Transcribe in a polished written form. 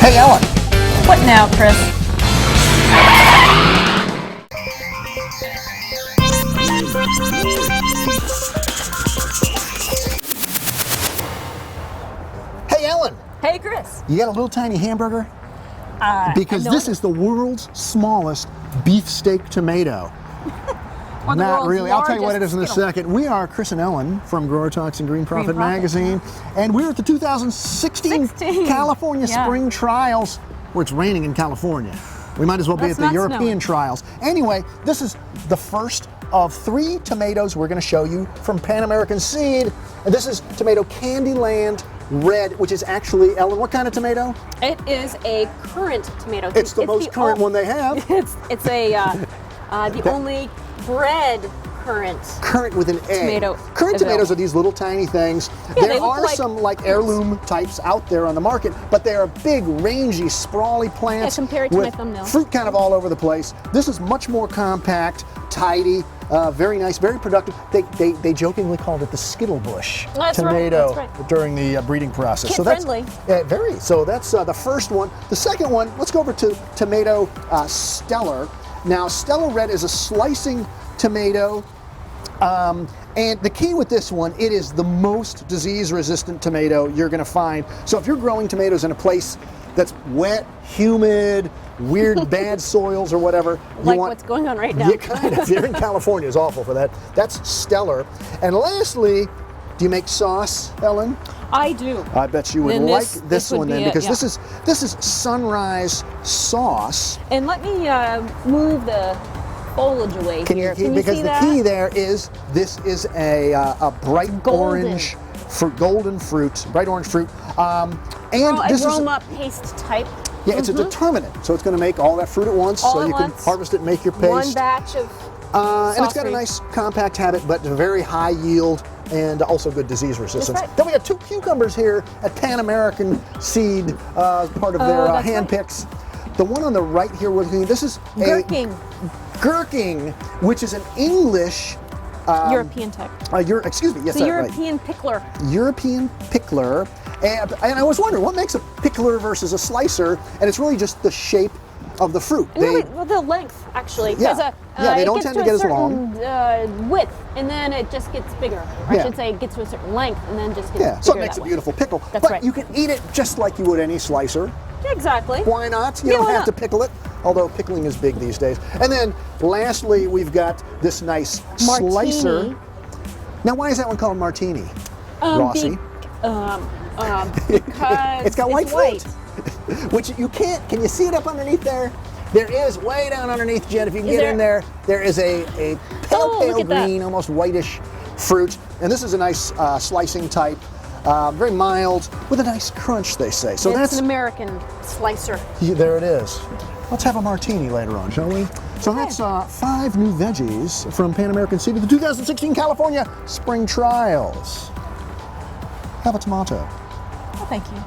Hey, Ellen. What now, Chris? Hey, Ellen. Hey, Chris. You got a little tiny hamburger? Because this is the world's smallest beefsteak tomato. Not really. I'll tell you what it is in a second. We are Chris and Ellen from Growertalks and Green Profit Magazine, and we're at the 2016 California Spring Trials, where it's raining in California. We might as well be at the European trials. Anyway, this is the first of 3 tomatoes we're going to show you from PanAmerican seed, and this is tomato Candyland Red, which is actually, Ellen, what kind of tomato? It is a currant tomato. It's the most currant one they have. It's a the only bred currant with an A. Tomato currant tomatoes are these little tiny things. Yeah, there are some like heirloom types out there on the market, but they are big, rangy, sprawly plants compared to with my thumbnail. Fruit kind of all over the place. This is much more compact, tidy, very nice, very productive. They jokingly called it the Skittle Bush tomato during the breeding process. Kid friendly. Very. So that's the first one. The second one, let's go over to tomato Stellar. Now, Stellar Red is a slicing tomato. And the key with this one, it is the most disease-resistant tomato you're going to find. So if you're growing tomatoes in a place that's wet, humid, weird, bad soils or whatever, like what's going on right now. You kind of. You're in California, it's awful for that. That's Stellar. And lastly, do you make sauce, Ellen? I do. I bet you would like this one then, because yeah. this is Sunrise sauce. And let me move the foliage away here. Can you see that? Because the key there is this is a bright orange fruit, golden fruit, bright orange fruit. And this is Roma paste type. Yeah, it's a determinant, so it's going to make all that fruit at once, so you can harvest it and make your paste. One batch of and it's got a nice compact habit, but very high yield and also good disease resistance. Right. Then we got 2 cucumbers here at PanAmerican seed, part of their hand picks. The one on the right here, this is Gherking, which is an English European type. Excuse me, yes, it's a European pickler. European pickler. And I was wondering, what makes a pickler versus a slicer? And it's really just the shape of the fruit. The length, actually. Yeah, they don't tend to get as long. Width, and then it just gets bigger. Or I should say, it gets to a certain length, and then just gets bigger. So it makes a beautiful pickle. But you can eat it just like you would any slicer. Exactly. Why not? You don't have to pickle it, although pickling is big these days. And then lastly, we've got this nice Martini. Slicer. Now, why is that one called Martini, Rossi? Because it's got white fruit. Which you can't, can you see it up underneath there? There is, way down underneath, Jen, if you can get in there, there is a pale green, almost whitish fruit. And this is a nice slicing type, very mild, with a nice crunch, they say. So that's an American slicer. There it is. Let's have a martini later on, shall we? So that's 5 new veggies from PanAmerican seed of the 2016 California Spring Trials. Have a tomato. Oh, thank you.